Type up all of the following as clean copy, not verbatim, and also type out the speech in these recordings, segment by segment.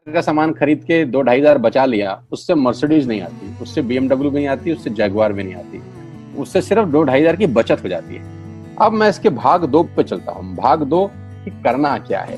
का सामान खरीद के 2-2.5 हजार बचा लिया, उससे मर्सिडीज नहीं आती, उससे BMW भी नहीं आती, उससे जैगवार भी नहीं आती, उससे सिर्फ 2-2.5 हजार की बचत हो जाती है। अब मैं इसके भाग 2 पे चलता हूँ। भाग 2 कि करना क्या है,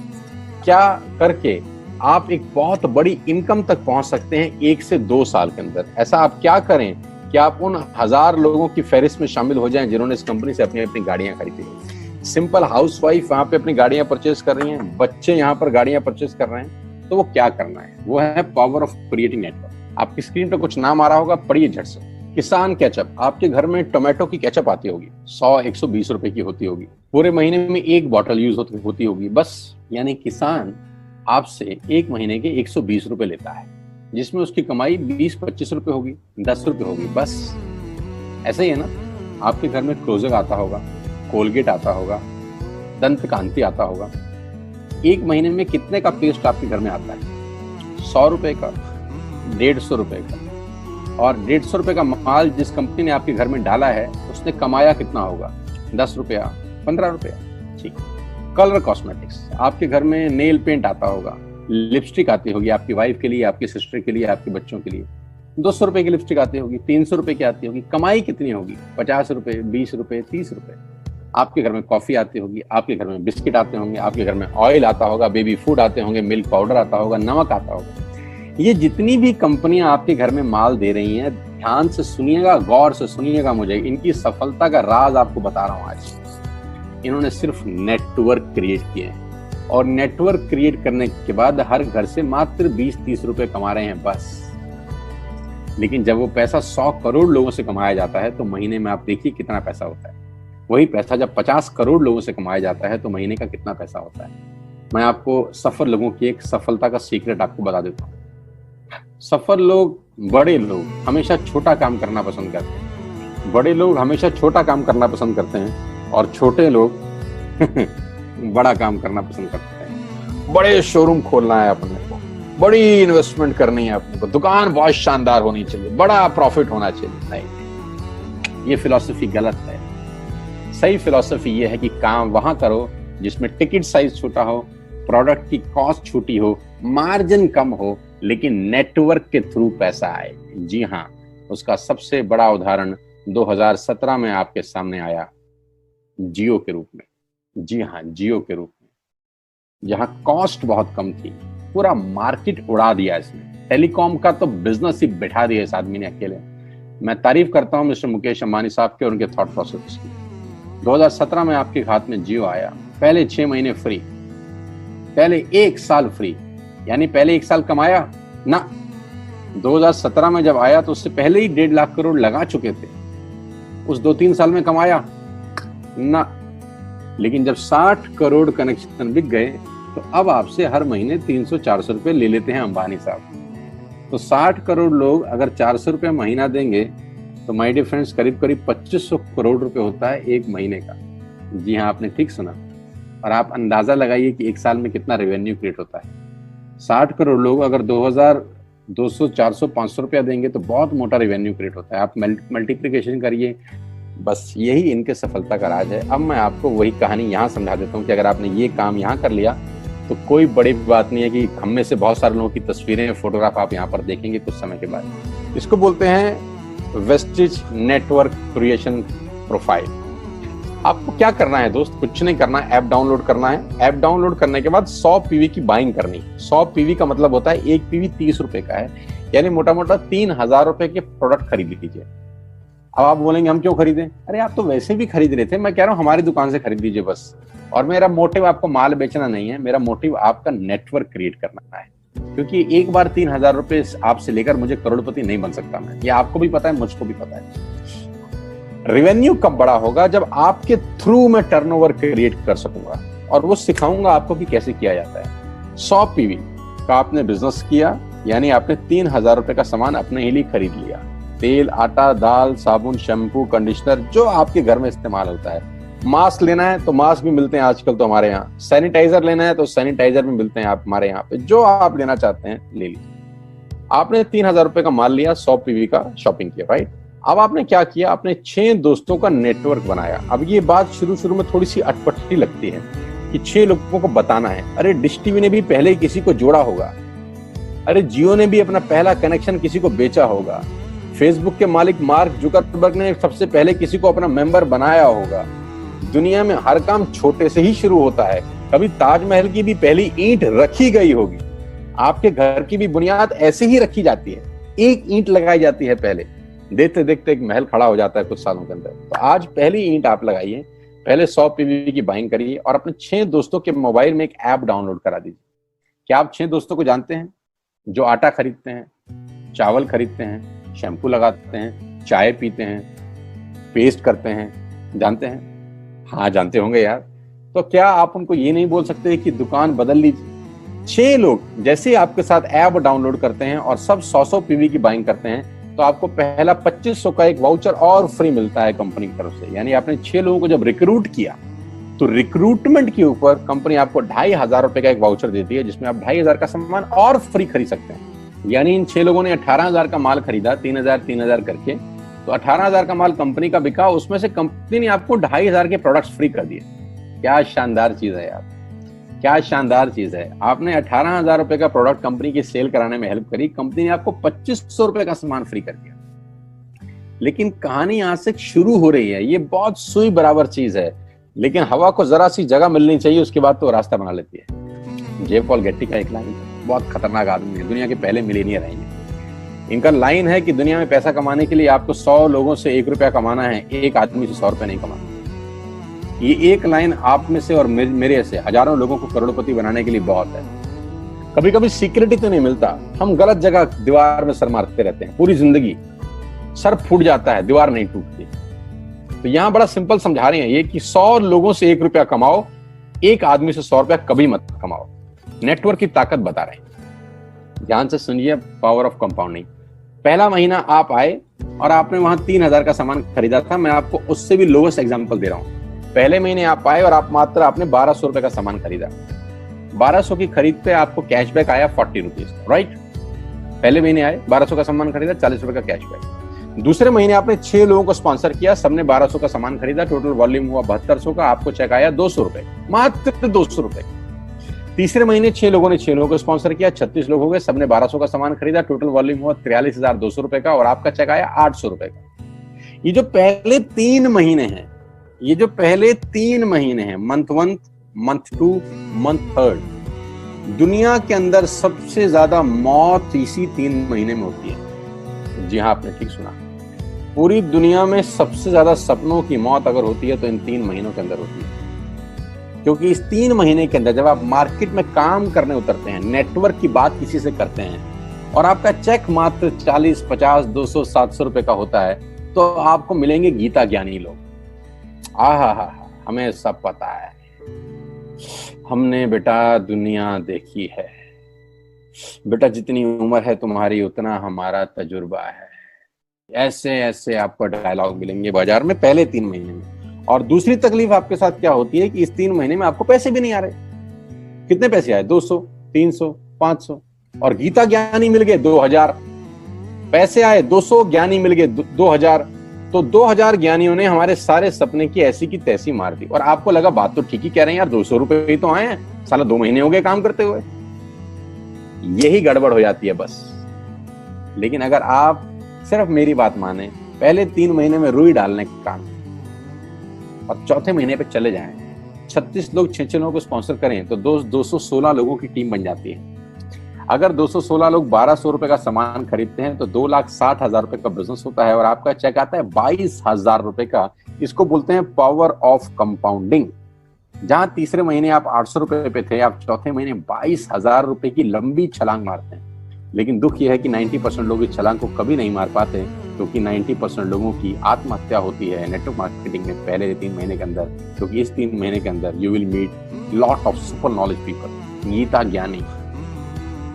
क्या करके आप एक बहुत बड़ी इनकम तक पहुंच सकते हैं 1 से 2 साल के अंदर। ऐसा आप क्या करें कि आप उन 1000 लोगों की फहरिस्त में शामिल हो जाएं जिन्होंने इस कंपनी से अपनी अपनी गाड़ियां खरीदी। सिंपल हाउसवाइफ वहां पे अपनी गाड़ियां परचेज कर रही हैं, बच्चे यहाँ पर गाड़ियां परचेज कर रहे हैं, तो वो क्या करना है, वो है पावर ऑफ क्रिएटिंग नेटवर्क। आपकी स्क्रीन पर कुछ नाम आ रहा होगा, पढ़िए झट से। किसान केचप, आपके घर में टोमेटो की केचप आती होगी, 100-120 रुपए की होती होगी, पूरे महीने में 1 बॉटल यूज होती होगी बस। यानी किसान आपसे 1 महीने के 120 रुपए लेता है, जिसमें उसकी कमाई 20-25 रुपए होगी, 10 रुपए होगी बस। ऐसा ही है ना, आपके घर में क्लोजर आता होगा, कोलगेट आता होगा, दंत कांति आता होगा। 1 महीने में कितने का पेस्ट आपके घर में आता है? 100 रुपए का, 150 रुपए का। और 150 रुपए का माल जिस कंपनी ने आपके घर में डाला है, उसने कमाया कितना होगा? 10 रुपया, 15 रुपया। ठीक। कलर कॉस्मेटिक्स, आपके घर में नेल पेंट आता होगा, लिपस्टिक आती होगी आपकी वाइफ के लिए, आपकी सिस्टर के लिए, आपके बच्चों के लिए। 200 रुपए की लिपस्टिक आती होगी, 300 रुपए की आती होगी। कमाई कितनी होगी? 50 रुपए, 20 रुपए, 30 रुपए। आपके घर में कॉफी आती होगी, आपके घर में बिस्किट आते होंगे, आपके घर में ऑयल आता होगा, बेबी फूड आते होंगे, मिल्क पाउडर आता होगा, नमक आता होगा। ये जितनी भी कंपनियां आपके घर में माल दे रही हैं, ध्यान से सुनिएगा, गौर से सुनिएगा मुझे, इनकी सफलता का राज आपको बता रहा हूं आज। इन्होंने सिर्फ नेटवर्क क्रिएट किए हैं, और नेटवर्क क्रिएट करने के बाद हर घर से मात्र 20-30 रुपए कमा रहे हैं बस। लेकिन जब वो पैसा 100 करोड़ लोगों से कमाया जाता है तो महीने में आप देखिए कितना पैसा होता है। वही पैसा जब 50 करोड़ लोगों से कमाया जाता है तो महीने का कितना पैसा होता है। मैं आपको सफल लोगों की एक सफलता का सीक्रेट आपको बता देता हूँ। सफल लोग, बड़े लोग हमेशा छोटा काम करना पसंद करते हैं। बड़े लोग हमेशा छोटा काम करना पसंद करते हैं, और छोटे लोग बड़ा काम करना पसंद करते हैं। बड़े शोरूम खोलना है अपने को, बड़ी इन्वेस्टमेंट करनी है अपने को, दुकान बहुत शानदार होनी चाहिए, बड़ा प्रॉफिट होना चाहिए। नहीं, ये फिलॉसफी गलत है। सही फिलॉसफी ये है कि काम वहां करो जिसमें टिकट साइज छोटा हो, प्रोडक्ट की कॉस्ट छोटी हो, मार्जिन कम हो, लेकिन नेटवर्क के थ्रू पैसा आए। जी हाँ, उसका सबसे बड़ा उदाहरण 2017 में आपके सामने आया, जियो के रूप में। जी हाँ, जियो के रूप में, जहां कॉस्ट बहुत कम थी, पूरा मार्केट उड़ा दिया इसने। टेलीकॉम का तो बिजनेस ही बैठा दिया इस आदमी ने अकेले। मैं तारीफ करता हूं मिस्टर मुकेश अंबानी साहब के और उनके थॉट प्रोसेस की। 2017 में आपके हाथ में जियो आया, पहले 6 महीने फ्री, पहले 1 साल फ्री, यानी पहले 1 साल कमाया ना। 2017 में जब आया तो उससे पहले ही 1.5 लाख करोड़ लगा चुके थे, उस 2-3 साल में कमाया ना। लेकिन जब 60 करोड़ कनेक्शन बिक गए तो अब आपसे हर महीने 300-400 रुपए ले लेते हैं अंबानी साहब। तो 60 करोड़ लोग अगर 400 रुपए महीना देंगे तो माय डियर फ्रेंड्स, करीब करीब 2500 करोड़ रुपए होता है 1 महीने का। जी हाँ, आपने ठीक सुना। और आप अंदाजा लगाइए कि 1 साल में कितना रेवेन्यू क्रिएट होता है। 60 करोड़ लोग अगर 2200, 400, 500 रुपया देंगे तो बहुत मोटा रेवेन्यू क्रिएट होता है। आप मल्टीप्लिकेशन करिए, बस यही इनके सफलता का राज है। अब मैं आपको वही कहानी यहाँ समझा देता हूँ कि अगर आपने ये काम यहाँ कर लिया तो कोई बड़ी बात नहीं है कि हम में से बहुत सारे लोगों की तस्वीरें, फोटोग्राफ आप यहाँ पर देखेंगे कुछ समय के बाद। इसको बोलते हैं वेस्टिज नेटवर्क क्रिएशन प्रोफाइल। आपको क्या करना है दोस्त? कुछ नहीं करना है, ऐप डाउनलोड करना है। ऐप डाउनलोड करने के बाद 100 पीवी की बाइंग करनी है। 100 पीवी का मतलब होता है 1 पीवी 30 रुपए का है, यानी मोटा मोटा 3000 रुपए के प्रोडक्ट खरीद लीजिए। अब आप बोलेंगे हम क्यों खरीदें? अरे आप तो वैसे भी खरीद रहे थे, मैं कह रहा हूँ हमारी दुकान से खरीद लीजिए बस। और मेरा मोटिव आपको माल बेचना नहीं है, मेरा मोटिव आपका नेटवर्क क्रिएट करना है। क्योंकि एक बार 3000 रुपए आपसे लेकर मुझे करोड़पति नहीं बन सकता मैं, ये आपको भी पता है, मुझको भी पता है। रेवेन्यू कब बड़ा होगा? जब आपके थ्रू मैं टर्नओवर क्रिएट कर सकूंगा, और वो सिखाऊंगा आपको कि कैसे किया जाता है। 100 पीवी का आपने बिजनेस किया, यानी आपने 3000 रुपए का सामान अपने ही लिए खरीद लिया। तेल, आटा, दाल, साबुन, शैम्पू, कंडीशनर, जो आपके घर में इस्तेमाल होता है। मास्क लेना है तो मास्क भी मिलते हैं आजकल तो हमारे यहाँ। सैनिटाइजर लेना है तो सैनिटाइजर भी मिलते हैं आप हमारे यहाँ पे। जो आप लेना चाहते हैं ले लीजिए। आपने 3000 रुपए का माल लिया, 100 पीवी का शॉपिंग किया, राइट? अब आपने क्या किया? आपने 6 दोस्तों का नेटवर्क बनाया। अब ये बात शुरू में थोड़ी सी अटपटी लगती है कि 6 लोगों को बताना है। अरे डिश टीवी ने भी पहले ही किसी को जोड़ा होगा, अरे जियो ने भी अपना पहला कनेक्शन किसी को बेचा होगा। फेसबुक के मालिक मार्क जुकरबर्ग ने सबसे पहले किसी को अपना मेंबर बनाया होगा। दुनिया में हर काम छोटे से ही शुरू होता है। कभी ताजमहल की भी पहली ईंट रखी गई होगी। आपके घर की भी बुनियाद ऐसे ही रखी जाती है, एक ईंट लगाई जाती है पहले, देखते देखते एक महल खड़ा हो जाता है कुछ सालों के अंदर। तो आज पहली ईंट आप लगाइए, पहले 100 पीवी की बाइंग करिए और अपने 6 दोस्तों के मोबाइल में एक ऐप डाउनलोड करा दीजिए। क्या आप 6 दोस्तों को जानते हैं जो आटा खरीदते हैं, चावल खरीदते हैं, शैम्पू लगाते हैं, चाय पीते हैं, पेस्ट करते हैं? जानते हैं? हाँ जानते होंगे यार। तो क्या आप उनको ये नहीं बोल सकते कि दुकान बदल लीजिए? 6 लोग जैसे ही आपके साथ ऐप डाउनलोड करते हैं और सब 100 पीवी की बाइंग करते हैं तो आपको पहला 2500 का एक वाउचर और फ्री मिलता है कंपनी की तरफ से। यानी आपने 6 लोगों को जब रिक्रूट किया तो रिक्रूटमेंट के ऊपर कंपनी आपको 2500 रुपए का एक वाउचर देती है जिसमें आप 2500 का सामान और फ्री खरीद सकते हैं। यानी इन 6 लोगों ने 18,000 का माल खरीदा, 3,000 करके, तो 18,000 का माल कंपनी का बिका, उसमें से कंपनी ने आपको 2500 के प्रोडक्ट्स फ्री कर दिए। क्या शानदार चीज है यार, क्या शानदार चीज है। आपने 18,000 रुपए का प्रोडक्ट कंपनी की सेल कराने में हेल्प करी, कंपनी ने आपको 2500 रुपए का सामान फ्री कर दिया। लेकिन कहानी यहां से शुरू हो रही है। ये बहुत सुई बराबर चीज है, लेकिन हवा को जरा सी जगह मिलनी चाहिए, उसके बाद तो रास्ता बना लेती है। जे पॉल गेट्टी का एक लाइन, बहुत खतरनाक आदमी है, दुनिया के पहले मिलियनियर हैं ये। इनका लाइन है कि दुनिया में पैसा कमाने के लिए आपको 100 लोगों से 1 रुपया कमाना है, एक आदमी से 100 रुपया नहीं कमाना। ये एक लाइन आप में से और मेरे से हजारों लोगों को करोड़पति बनाने के लिए बहुत है। कभी कभी सिक्योरिटी तो नहीं मिलता, हम गलत जगह दीवार में सर मारते रहते हैं, पूरी जिंदगी सर फूट जाता है, दीवार नहीं टूटती। तो यहां बड़ा सिंपल समझा रहे हैं ये कि 100 लोगों से 1 रुपया कमाओ, एक आदमी से 100 रुपया कभी मत कमाओ। नेटवर्क की ताकत बता रहे हैं, ध्यान से सुनिए, पावर ऑफ कंपाउंडिंग। पहला महीना आप आए और आपने वहां 3,000 का सामान खरीदा था। मैं आपको उससे भी लोएस्ट एग्जांपल दे रहा हूं। पहले महीने आप आए और आप मात्र आपने 1200 रुपए का सामान खरीदा। 1200 की खरीद पे आपको कैशबैक आया 40 रुपीज, राइट? पहले महीने आए, 1200 का सामान खरीदा, 40 रुपए का कैशबैक। दूसरे महीने आपने 6 लोगों को स्पॉन्सर किया, सबने 1200 का सामान खरीदा, टोटल वॉल्यूम हुआ 7200 का, आपको चेक आया 200 रुपए, मात्र 200 रुपए। तीसरे महीने 6 लोगों ने 6 लोगों को स्पॉन्सर किया, 36 लोग हो गए, सबने 1200 का सामान खरीदा, टोटल वॉल्यूम हुआ 43,200 रुपए का, और आपका चेक आया 800 रुपए का। ये जो पहले 3 महीने हैं, ये जो पहले 3 महीने हैं, मंथ 1, मंथ 2, मंथ 3, दुनिया के अंदर सबसे ज्यादा मौत इसी 3 महीने में होती है। जी हाँ, आपने ठीक सुना, पूरी दुनिया में सबसे ज्यादा सपनों की मौत अगर होती है तो इन 3 महीनों के अंदर होती है। क्योंकि इस 3 महीने के अंदर जब आप मार्केट में काम करने उतरते हैं, नेटवर्क की बात किसी से करते हैं और आपका चेक मात्र 40, 50, 200, 700 रुपए का होता है, तो आपको मिलेंगे गीता ज्ञानी लोग। आहा, हमें सब पता है, हमने बेटा दुनिया देखी है, बेटा जितनी उम्र है तुम्हारी उतना हमारा तजुर्बा है। ऐसे ऐसे आपको डायलॉग मिलेंगे बाजार में पहले 3 महीने में। और दूसरी तकलीफ आपके साथ क्या होती है कि इस 3 महीने में आपको पैसे भी नहीं आ रहे। कितने पैसे आए? 200, 300, 500, और गीता ज्ञानी मिल गए 2000। पैसे आए 200, ज्ञानी मिल गए 2000, तो 2000 ज्ञानियों ने हमारे सारे सपने की ऐसी की तैसी मार दी। और आपको लगा बात तो ठीक ही कह रहे हैं यार, 200 रुपए ही तो आए हैं, साला 2 महीने हो गए काम करते हुए। यही गड़बड़ हो जाती है बस। लेकिन अगर आप सिर्फ मेरी बात माने, पहले 3 महीने में रुई डालने का काम और चौथे महीने पे चले जाएं, 36 लोग 6 लोगों को स्पॉन्सर करें तो 216 लोगों की टीम बन जाती है। अगर 216 लोग 1200 रुपए का सामान खरीदते हैं तो 2,60,000 रुपए का बिजनेस होता है और आपका चेक आता है 22,000 रुपए का। इसको बोलते हैं पावर ऑफ कंपाउंडिंग। जहां तीसरे महीने आप 800 रुपए पे थे, आप चौथे महीने 22,000 रुपए की लंबी छलांग मारते हैं। लेकिन दुख यह है कि 90% लोग इस छलांग को कभी नहीं मार पाते, क्योंकि 90% लोगों की आत्महत्या होती है नेटवर्क मार्केटिंग में पहले 3 महीने के अंदर। क्योंकि इस 3 महीने के अंदर you will meet lot of super knowledge people, Gita ज्ञानी।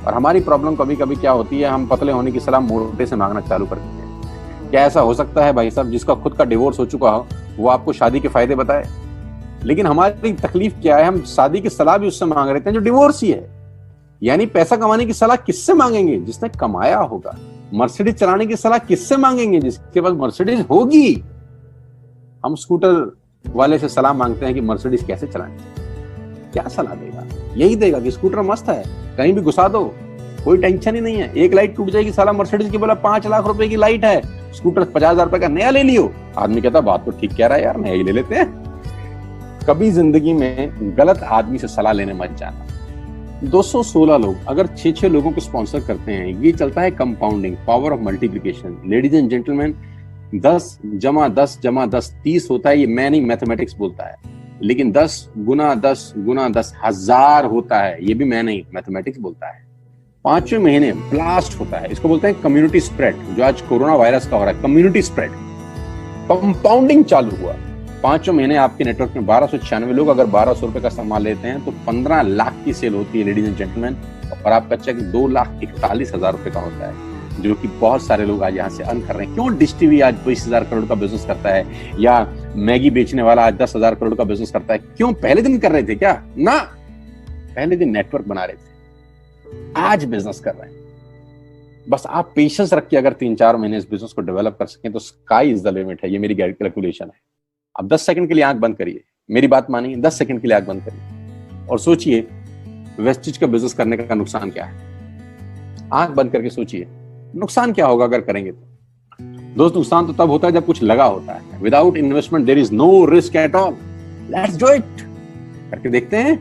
और हमारी प्रॉब्लम कभी कभी क्या होती है, हम पतले होने की सलाह मोटे से मांगना चालू कर देते हैं। क्या ऐसा हो सकता है भाई साहब, जिसका खुद का डिवोर्स हो चुका हो वो आपको शादी के फायदे बताए? लेकिन हमारी तकलीफ क्या है, हम शादी की सलाह भी उससे मांग रहे हैं जो डिवोर्स ही है। यानी पैसा कमाने की सलाह किससे मांगेंगे? जिसने कमाया होगा। मर्सिडीज चलाने की सलाह किससे मांगेंगे? जिसके पास मर्सिडीज होगी। हम स्कूटर वाले से सलाह मांगते हैं कि मर्सिडीज कैसे चलानी, क्या सलाह देगा? यही देगा कि स्कूटर मस्त है, कहीं भी घुसा दो, कोई टेंशन ही नहीं है। एक लाइट टूट जाएगी, साला मर्सिडीज की बोला 5 लाख रुपए की लाइट है, स्कूटर 50,000 रुपए का नया ले लियो। आदमी कहता बात तो ठीक कह रहा है यार, नया ही ले लेते हैं। कभी जिंदगी में गलत आदमी से सलाह लेने मत जाना। 216 लोग अगर 6-6 लोगों को स्पॉन्सर करते हैं, ये चलता है compounding, power of multiplication. Ladies and gentleman, 10 जमा 10 जमा 10 30 होता है, ये मैं नहीं, मैथमेटिक्स बोलता है। लेकिन 10 गुना 10 गुना 10 1000 होता है, ये भी मैं नहीं, मैथमेटिक्स बोलता है। 5वें महीने ब्लास्ट होता है, इसको बोलते हैं कम्युनिटी स्प्रेड, जो आज कोरोना वायरस का हो रहा है, कम्युनिटी स्प्रेड। कंपाउंडिंग चालू हुआ, 5वें महीने आपके नेटवर्क में 1296 लोग अगर 1200 रुपए का सामान लेते हैं तो 15 लाख की सेल होती है लेडीज एंड जेंटलमैन, और आपका चेक 2,41,000 रुपए का होता है, जो कि बहुत सारे लोग आज यहाँ से अर्न कर रहे हैं। क्यों डिश टीवी आज 20,000 करोड़ का बिजनेस करता है, या मैगी बेचने वाला आज 10,000 करोड़ का बिजनेस करता है? क्यों? पहले दिन कर रहे थे क्या? ना, पहले दिन नेटवर्क बना रहे थे, आज बिजनेस कर रहे हैं। बस आप पेशेंस रख के अगर 3-4 महीने इस बिजनेस को डेवलप कर सकें तो स्काई इज द लिमिट है। ये मेरी कैलकुलेशन है। अब 10 सेकंड के लिए आंख बंद करिए, मेरी बात मानिए, 10 सेकंड के लिए आंख बंद करिए और सोचिए वेस्टिज का बिजनेस करने का नुकसान क्या है। आंख बंद करके सोचिए नुकसान क्या होगा अगर करेंगे तो। दोस्त, नुकसान तो तब होता है जब कुछ लगा होता है। Without investment there is no risk at all. Let's do it. करके देखते हैं।